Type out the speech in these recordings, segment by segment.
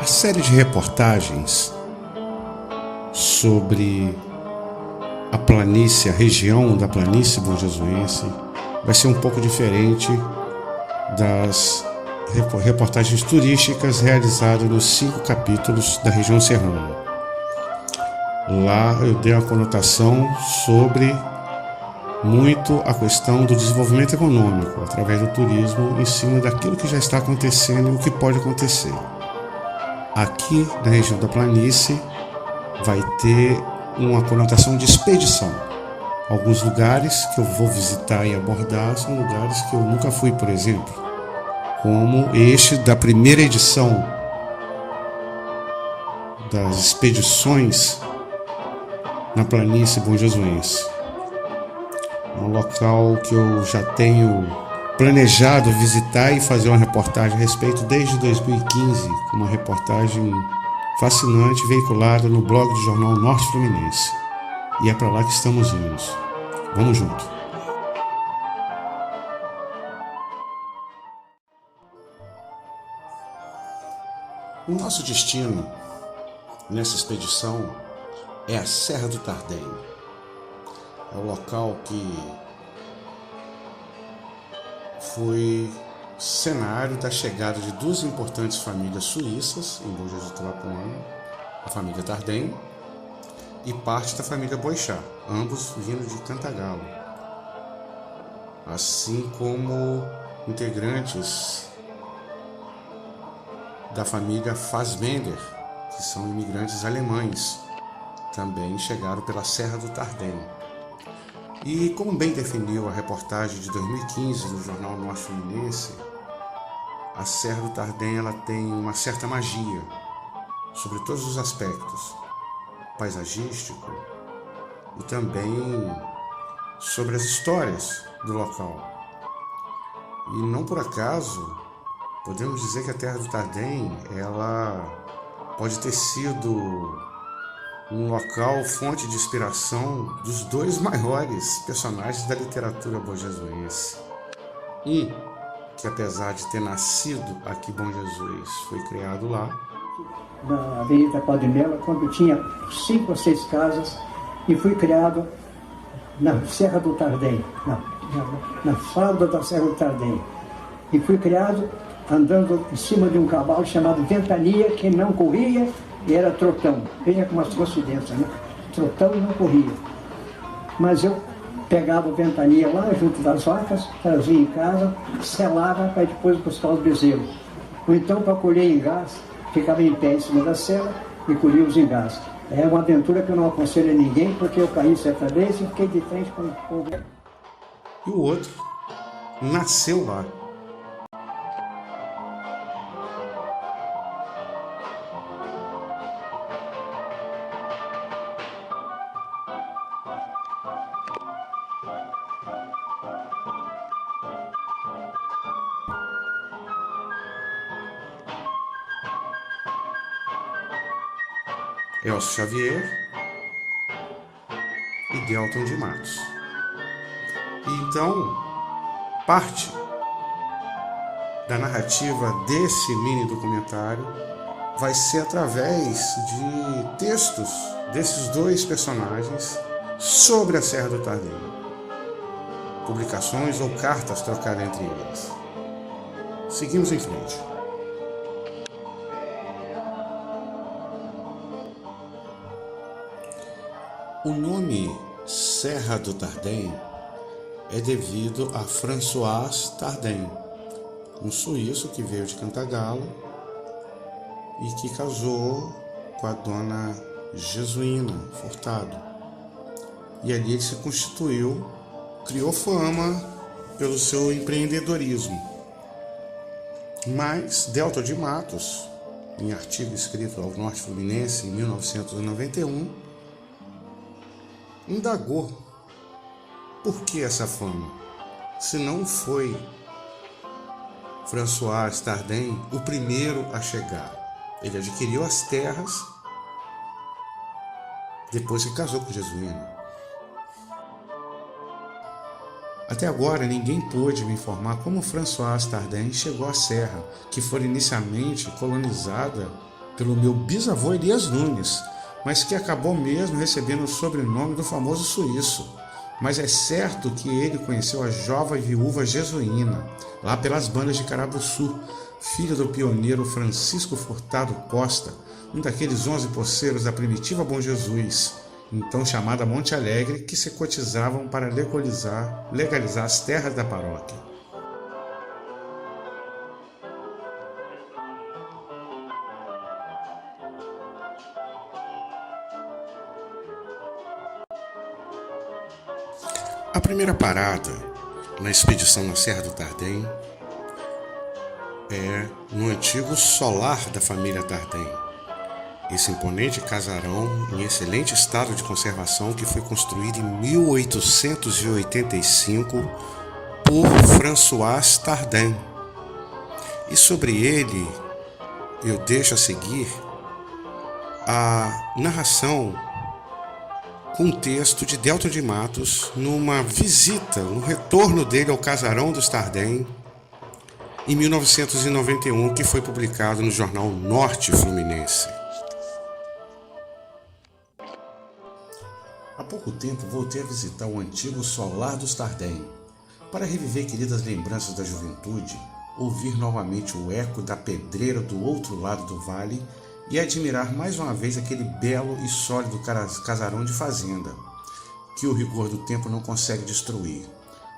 A série de reportagens sobre a planície, a região da planície bonjesuense, vai ser um pouco diferente das reportagens turísticas realizadas nos 5 capítulos da região serrana. Lá eu dei uma conotação sobre muito a questão do desenvolvimento econômico através do turismo em cima daquilo que já está acontecendo e o que pode acontecer. Aqui na região da planície vai ter uma conotação de expedição. Alguns lugares que eu vou visitar e abordar são lugares que eu nunca fui, por exemplo, como este da primeira edição das expedições na planície bonjesuense. É um local que eu já tenho planejado visitar e fazer uma reportagem a respeito desde 2015, uma reportagem fascinante veiculada no blog do jornal Norte Fluminense. E é para lá que estamos indo. Vamos junto. O nosso destino nessa expedição é a Serra do Tardem. É o local que foi cenário da chegada de 2 importantes famílias suíças em Bom Jesus do Talapuã, a família Tardem e parte da família Boixá, ambos vindo de Cantagalo, assim como integrantes da família Fassbender, que são imigrantes alemães, também chegaram pela Serra do Tardem. E como bem definiu a reportagem de 2015 do jornal Norte Fluminense, a Serra do Tardem ela tem uma certa magia sobre todos os aspectos, paisagístico e também sobre as histórias do local. E não por acaso podemos dizer que a Terra do Tardem ela pode ter sido um local fonte de inspiração dos 2 maiores personagens da literatura bonjesuense. Um que, apesar de ter nascido aqui em Bom Jesus, foi criado lá. Na Avenida Padre Melo, quando tinha 5 ou 6 casas, e fui criado na Serra do Tardem, na falda da Serra do Tardem. E fui criado andando em cima de um cavalo chamado Ventania, que não corria e era trotão. Veja como as coincidências, né? Trotão e não corria. Mas eu pegava o Ventania lá junto das vacas, trazia em casa, selava para depois buscar os bezerros. Ou então, para colher engás, ficava em pé em cima da sela e colhia os engás. É uma aventura que eu não aconselho a ninguém, porque eu caí certa vez e fiquei de frente com o povo. E o outro nasceu lá. Elcio Xavier e Delton de Matos. Então, parte da narrativa desse mini documentário vai ser através de textos desses 2 personagens sobre a Serra do Tardem, publicações ou cartas trocadas entre eles. Seguimos em frente. O nome Serra do Tardem é devido a François Tardem, um suíço que veio de Cantagalo e que casou com a dona Jesuína Furtado. E ali ele se constituiu, criou fama pelo seu empreendedorismo. Mas Delton de Matos, em artigo escrito ao Norte Fluminense em 1991, indagou por que essa fama, se não foi François Tardem o primeiro a chegar. Ele adquiriu as terras depois que casou com Jesuína. Até agora, ninguém pôde me informar como François Tardem chegou à serra, que foi inicialmente colonizada pelo meu bisavô Elias Nunes, mas que acabou mesmo recebendo o sobrenome do famoso suíço. Mas é certo que ele conheceu a jovem viúva jesuína, lá pelas bandas de Carabuçu, filha do pioneiro Francisco Furtado Costa, um daqueles 11 poceiros da primitiva Bom Jesus, então chamada Monte Alegre, que se cotizavam para legalizar as terras da paróquia. A primeira parada na expedição na Serra do Tardem é no antigo solar da família Tardem, esse imponente casarão em excelente estado de conservação que foi construído em 1885 por François Tardin. E sobre ele eu deixo a seguir a narração com um texto de Delton de Matos numa visita, no retorno dele ao casarão dos Tardem em 1991, que foi publicado no jornal Norte Fluminense. Há pouco tempo voltei a visitar o antigo solar dos Tardem para reviver queridas lembranças da juventude, ouvir novamente o eco da pedreira do outro lado do vale e admirar mais uma vez aquele belo e sólido casarão de fazenda, que o rigor do tempo não consegue destruir.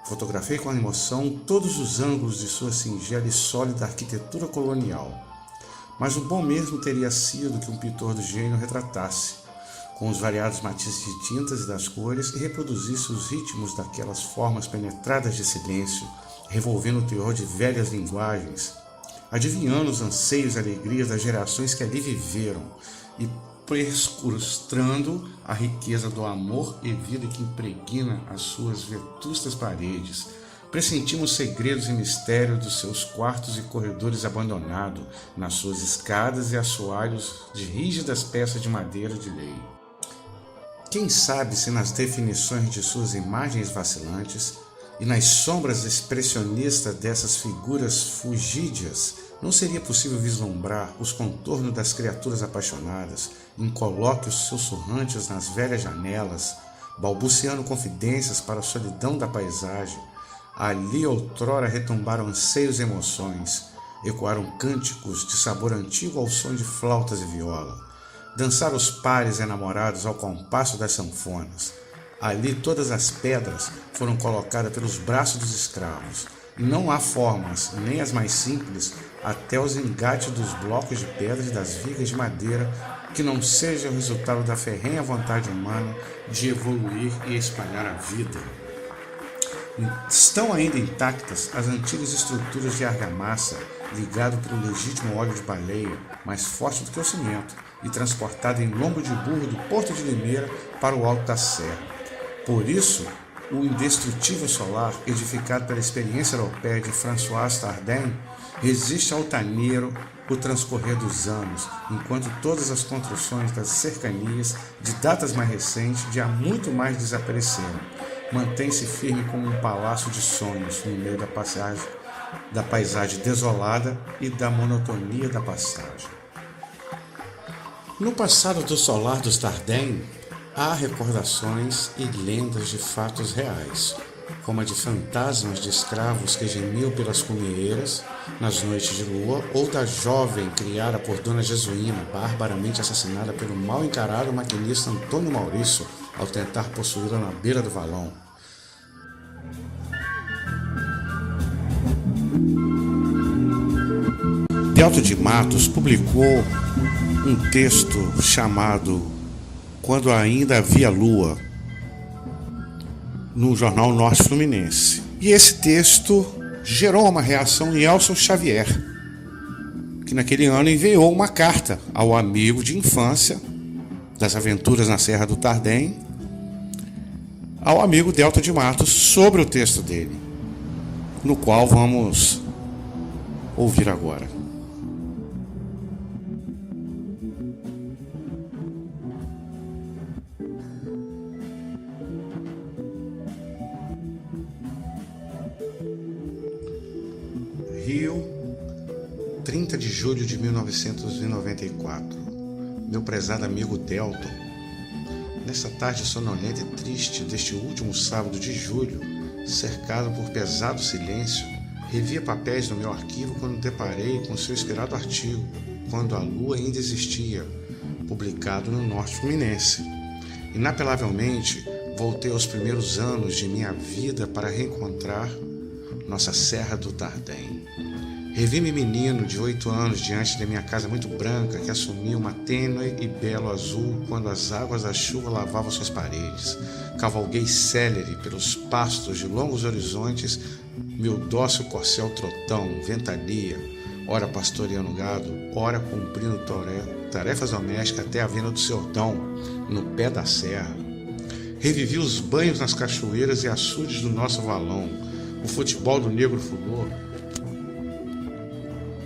Fotografei com emoção todos os ângulos de sua singela e sólida arquitetura colonial. Mas o bom mesmo teria sido que um pintor do gênio retratasse, com os variados matizes de tintas e das cores, e reproduzisse os ritmos daquelas formas penetradas de silêncio, revolvendo o teor de velhas linguagens, adivinhando os anseios e alegrias das gerações que ali viveram e perscrustando a riqueza do amor e vida que impregna as suas vetustas paredes. Pressentimos segredos e mistérios dos seus quartos e corredores abandonados, nas suas escadas e assoalhos de rígidas peças de madeira de lei. Quem sabe se nas definições de suas imagens vacilantes e nas sombras expressionistas dessas figuras fugídias não seria possível vislumbrar os contornos das criaturas apaixonadas, em colóquios sussurrantes nas velhas janelas, balbuciando confidências para a solidão da paisagem. Ali outrora retumbaram anseios e emoções, ecoaram cânticos de sabor antigo ao som de flautas e viola, dançaram os pares enamorados ao compasso das sanfonas. Ali todas as pedras foram colocadas pelos braços dos escravos, e não há formas, nem as mais simples, até os engates dos blocos de pedra e das vigas de madeira, que não seja o resultado da ferrenha vontade humana de evoluir e espalhar a vida. Estão ainda intactas as antigas estruturas de argamassa, ligado pelo legítimo óleo de baleia, mais forte do que o cimento, e transportado em lombo de burro do Porto de Limeira para o alto da serra. Por isso, o indestrutível solar, edificado pela experiência europeia de François Tardin, resiste altaneiro o transcorrer dos anos, enquanto todas as construções das cercanias, de datas mais recentes, de há muito mais desapareceram. Mantém-se firme como um palácio de sonhos no meio da paisagem desolada e da monotonia da passagem. No passado do solar dos Tardem, há recordações e lendas de fatos reais, como a de fantasmas de escravos que gemiam pelas cumeeiras nas noites de lua, ou da jovem criada por Dona Jesuína, barbaramente assassinada pelo mal encarado maquinista Antônio Maurício ao tentar possuí-la na beira do valão. Delton de Matos publicou um texto chamado Quando Ainda Havia Lua, no jornal Norte Fluminense. E esse texto gerou uma reação em Elson Xavier, que naquele ano enviou uma carta ao amigo de infância das aventuras na Serra do Tardem, ao amigo Delton de Matos, sobre o texto dele, no qual vamos ouvir agora. Rio 30 de julho de 1994. Meu prezado amigo Delton, nessa tarde sonolenta e triste deste último sábado de julho, cercado por pesado silêncio, revia papéis no meu arquivo quando deparei com seu inspirado artigo, Quando a Lua Ainda Existia, publicado no Norte Fluminense. Inapelavelmente, voltei aos primeiros anos de minha vida para reencontrar nossa Serra do Tardem. Revi-me menino de 8 anos diante de minha casa muito branca que assumia uma tênue e belo azul quando as águas da chuva lavavam suas paredes. Cavalguei célere pelos pastos de longos horizontes, meu dócil corcel trotão, ventania, ora pastoreando gado, ora cumprindo tarefas domésticas até a venda do sertão, no pé da serra. Revivi os banhos nas cachoeiras e açudes do nosso valão, o futebol do Negro Fulô,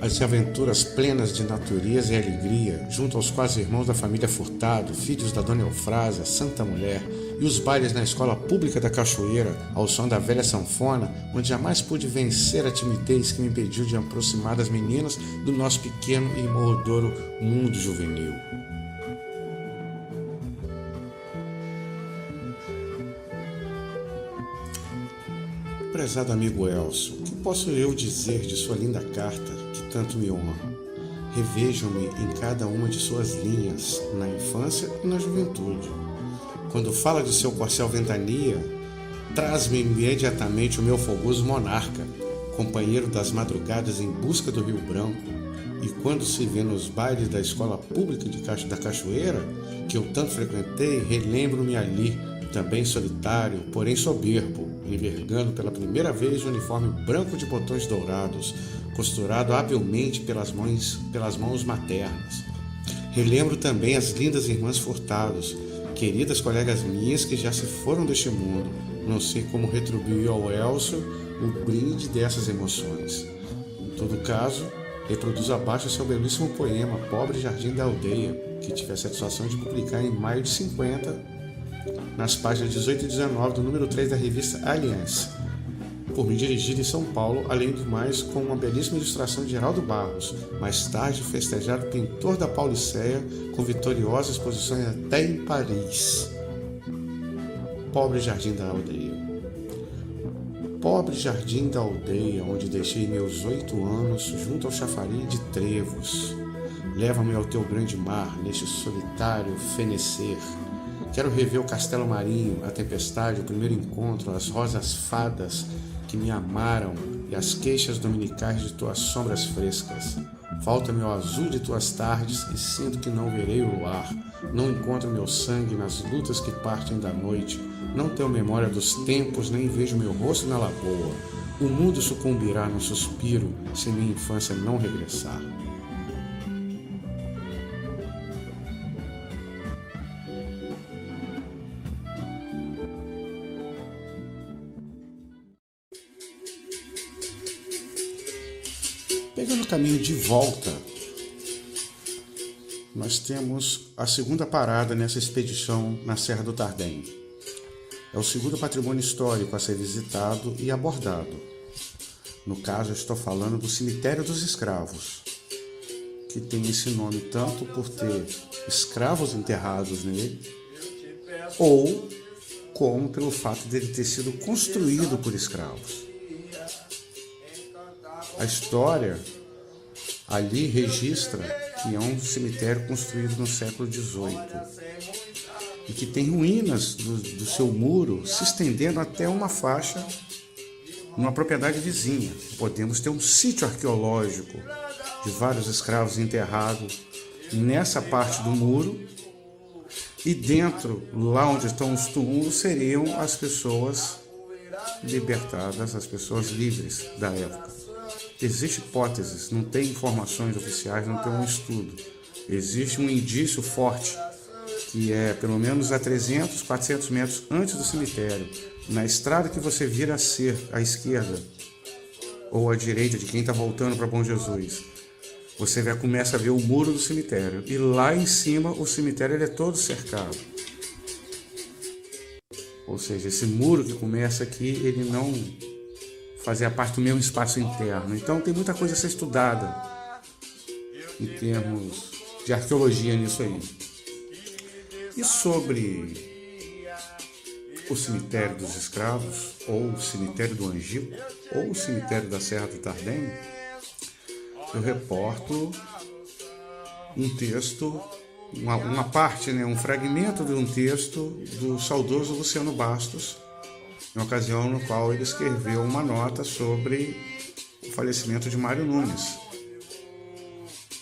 as aventuras plenas de natureza e alegria, junto aos quase irmãos da família Furtado, filhos da Dona Eufrásia, Santa Mulher, e os bailes na escola pública da Cachoeira, ao som da velha sanfona, onde jamais pude vencer a timidez que me impediu de aproximar das meninas do nosso pequeno e mordouro mundo juvenil. Prezado amigo Elcio, o que posso eu dizer de sua linda carta que tanto me honra? Revejo-me em cada uma de suas linhas, na infância e na juventude. Quando fala de seu corcel ventania, traz-me imediatamente o meu fogoso monarca, companheiro das madrugadas em busca do Rio Branco, e quando se vê nos bailes da escola pública da Cachoeira, que eu tanto frequentei, relembro-me ali, também solitário, porém soberbo, envergando pela primeira vez o uniforme branco de botões dourados, costurado habilmente pelas mãos maternas. Relembro também as lindas irmãs Furtados, queridas colegas minhas que já se foram deste mundo. Não sei como retribuir ao Elcio o brinde dessas emoções. Em todo caso, reproduzo abaixo seu belíssimo poema, Pobre Jardim da Aldeia, que tive a satisfação de publicar em maio de 50, nas páginas 18 e 19 do número 3 da revista Aliança, por me dirigir em São Paulo, além do mais com uma belíssima ilustração de Geraldo Barros, mais tarde festejado pintor da Pauliceia, com vitoriosas exposições até em Paris. Pobre Jardim da Aldeia. Pobre jardim da aldeia, onde deixei meus 8 anos junto ao chafariz de trevos. Leva-me ao teu grande mar, neste solitário fenecer. Quero rever o castelo marinho, a tempestade, o primeiro encontro, as rosas fadas que me amaram e as queixas dominicais de tuas sombras frescas. Falta-me o azul de tuas tardes e sinto que não verei o luar. Não encontro meu sangue nas lutas que partem da noite. Não tenho memória dos tempos, nem vejo meu rosto na lagoa. O mundo sucumbirá num suspiro se minha infância não regressar. Pegando o caminho de volta, nós temos a segunda parada nessa expedição na Serra do Tardem. É o segundo patrimônio histórico a ser visitado e abordado. No caso, eu estou falando do Cemitério dos Escravos, que tem esse nome tanto por ter escravos enterrados nele, ou como pelo fato dele ter sido construído por escravos. A história ali registra que é um cemitério construído no século XVIII e que tem ruínas do seu muro se estendendo até uma faixa numa propriedade vizinha. Podemos ter um sítio arqueológico de vários escravos enterrados nessa parte do muro, e dentro, lá onde estão os túmulos, seriam as pessoas libertadas, as pessoas livres da época. Existem hipóteses, não tem informações oficiais, não tem um estudo. Existe um indício forte, que é pelo menos a 300, 400 metros antes do cemitério, na estrada que você vira a ser à esquerda ou à direita de quem está voltando para Bom Jesus. Você começa a ver o muro do cemitério, e lá em cima o cemitério ele é todo cercado. Ou seja, esse muro que começa aqui, ele não fazia parte do meu espaço interno. Então tem muita coisa a ser estudada em termos de arqueologia nisso aí. E sobre o cemitério dos escravos, ou o cemitério do Angico, ou o cemitério da Serra do Tardem, eu reporto um texto, uma parte, um fragmento de um texto do saudoso Luciano Bastos, em ocasião no qual ele escreveu uma nota sobre o falecimento de Mário Nunes,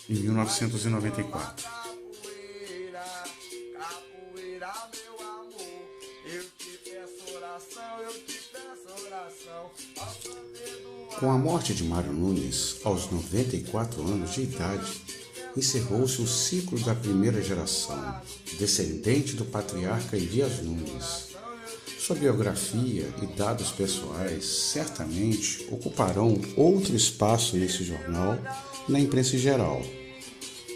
em 1994. Com a morte de Mário Nunes, aos 94 anos de idade, encerrou-se o ciclo da primeira geração, descendente do patriarca Elias Nunes. Sua biografia e dados pessoais certamente ocuparão outro espaço nesse jornal e na imprensa em geral.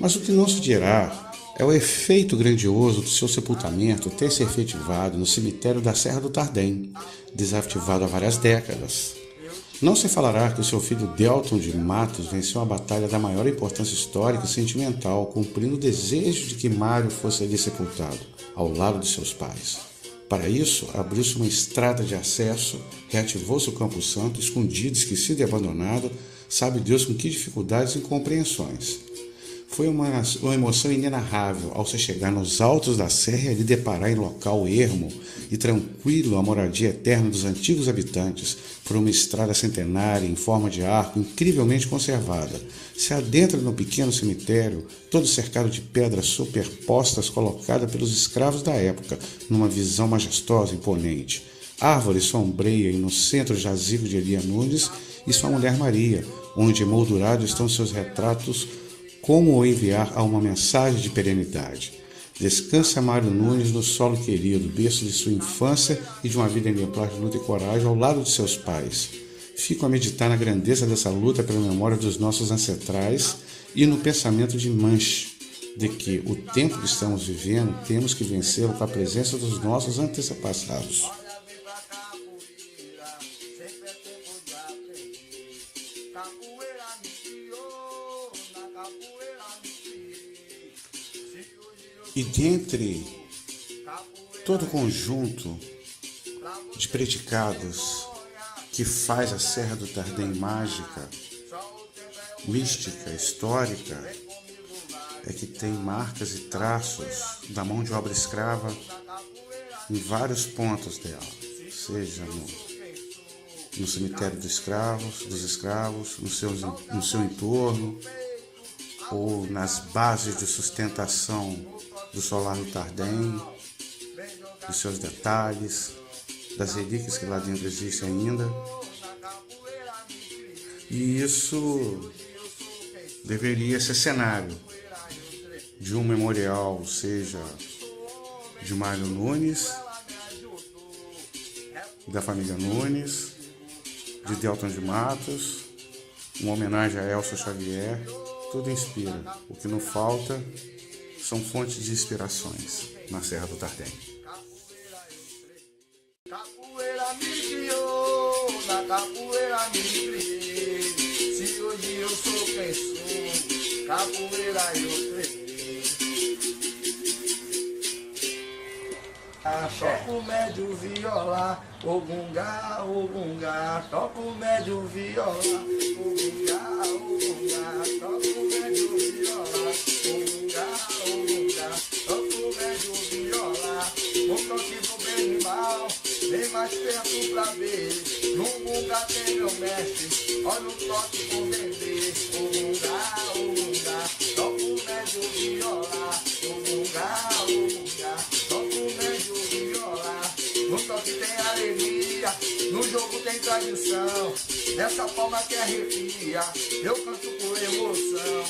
Mas o que não se dirá é o efeito grandioso do seu sepultamento ter se efetivado no cemitério da Serra do Tardem, desativado há várias décadas. Não se falará que o seu filho Delton de Matos venceu a batalha da maior importância histórica e sentimental, cumprindo o desejo de que Mário fosse ali sepultado, ao lado de seus pais. Para isso, abriu-se uma estrada de acesso, reativou-se o Campo Santo, escondido, esquecido e abandonado, sabe Deus com que dificuldades e incompreensões. Foi uma emoção inenarrável ao se chegar nos altos da serra e ali deparar em local ermo e tranquilo a moradia eterna dos antigos habitantes, por uma estrada centenária em forma de arco incrivelmente conservada. Se adentra no pequeno cemitério, todo cercado de pedras superpostas colocadas pelos escravos da época, numa visão majestosa e imponente. Árvores sombreiam no centro jazigo de Elias Nunes e sua mulher Maria, onde emoldurados estão seus retratos, como o enviar a uma mensagem de perenidade. Descansa Mário Nunes no solo querido, berço de sua infância e de uma vida exemplar de luta e coragem ao lado de seus pais. Fico a meditar na grandeza dessa luta pela memória dos nossos ancestrais e no pensamento de Manche, de que o tempo que estamos vivendo temos que vencê-lo com a presença dos nossos antepassados. E dentre todo o conjunto de predicados que faz a Serra do Tardem mágica, mística, histórica, é que tem marcas e traços da mão de obra escrava em vários pontos dela, seja no cemitério dos escravos, no seu entorno, ou nas bases de sustentação do solar do Tardem, dos seus detalhes, das relíquias que lá dentro existem ainda. E isso deveria ser cenário de um memorial, seja de Mário Nunes, da família Nunes, de Delton de Matos, uma homenagem a Elcio Xavier. Tudo inspira. O que não falta são fontes de inspirações na Serra do Tardem. Capoeira me criou, na capoeira me criei. Se hoje eu sou quem sou, capoeira eu treinei. Toco médio viola, ogunga, ogunga. Toco médio viola, ogunga, ogunga. Toco médio viola, ogunga, ogunga. Toco médio viola, um toque do berimbau. Vem mais perto pra ver, no bunga tem meu mestre. Olha o toque com bebê, ogunga, ogunga. Toco médio viola, ogunga, ogunga. Toco médio viola, no toque tem alegria, no jogo tem tradição. Dessa forma que arrepia, eu canto por emoção.